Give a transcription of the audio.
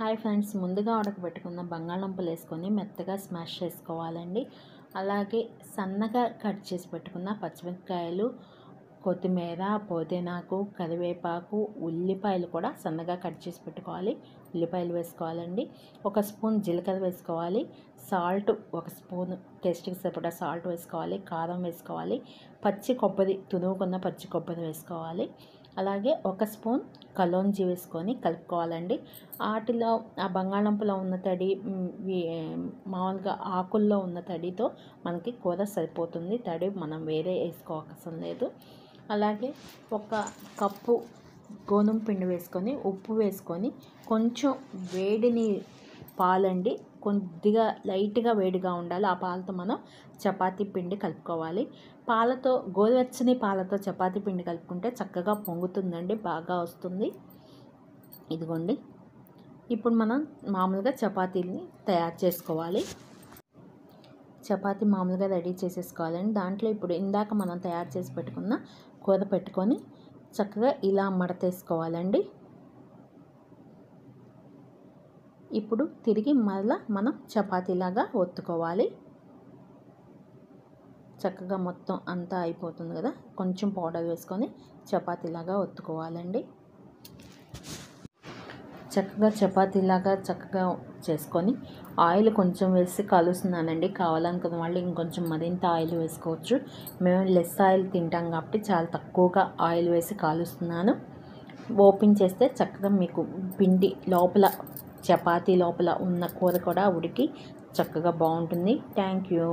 Hi friends, ముందుగా ఉడకబెట్టుకున్న బంగాళదుంపలు వేసుకొని మెత్తగా స్మాష్ చేసుకోవాలండి. అలాగే సన్నగా కట్ చేసి పెట్టుకున్న పచ్చిమిరపకాయలు, కొత్తిమీర, పుదీనాకు, కరివేపాకు, ఉల్లిపాయలు కూడా సన్నగా కట్ చేసి పెట్టుకోవాలి. ఉల్లిపాయలు వేసుకోవాలండి. 1 స్పూన్ జీలకర్ర వేసుకోవాలి. సాల్ట్ 1 స్పూన్, టేస్ట్కి సరిపడా సాల్ట్ వేసుకోవాలి. కారం వేసుకోవాలి. పచ్చి కొబ్బరి, తురుముకున్న పచ్చి కొబ్బరి వేసుకోవాలి. అలాగే 1 స్పూన్ కలోంజీ వేసుకొని కలుపుకోవాలండి. వాటిలో ఆ బంగాళదుంపలో ఉన్న తడి, మామూలుగా ఆకుల్లో ఉన్న తడితో మనకి కూర సరిపోతుంది. తడి మనం వేరే వేసుకోవసరం లేదు. అలాగే 1 కప్పు గోధుమ పిండి వేసుకొని, ఉప్పు వేసుకొని, కొంచెం వేడిని పాలండి, కొద్దిగా లైట్గా వేడిగా ఉండాలి. ఆ పాలతో మనం చపాతీ పిండి కలుపుకోవాలి. పాలతో, గోరువెచ్చని పాలతో చపాతీ పిండి కలుపుకుంటే చక్కగా పొంగుతుందండి, బాగా వస్తుంది. ఇదిగోండి, ఇప్పుడు మనం మామూలుగా చపాతీని తయారు చేసుకోవాలి. చపాతీ మామూలుగా రెడీ చేసేసుకోవాలండి. దాంట్లో ఇప్పుడు ఇందాక మనం తయారు చేసి పెట్టుకున్న కూర పెట్టుకొని చక్కగా ఇలా మడతేసుకోవాలండి. ఇప్పుడు తిరిగి మళ్ళీ మనం చపాతీలాగా ఒత్తుకోవాలి. చక్కగా మొత్తం అంతా అయిపోతుంది కదా, కొంచెం పౌడర్ వేసుకొని చపాతీలాగా ఒత్తుకోవాలండి. చక్కగా చపాతీలాగా చక్కగా చేసుకొని ఆయిల్ కొంచెం వేసి కాలుస్తున్నానండి. కావాలనుకున్న వాళ్ళు ఇంకొంచెం మరింత ఆయిల్ వేసుకోవచ్చు. మేము లెస్ ఆయిల్ తింటాం కాబట్టి చాలా తక్కువగా ఆయిల్ వేసి కాలుస్తున్నాను. ఓపెన్ చేస్తే చక్కగా మీకు పిండి లోపల, చపాతీ లోపల ఉన్న కూర కూడా ఉడికి చక్కగా బాగుంటుంది. Thank you.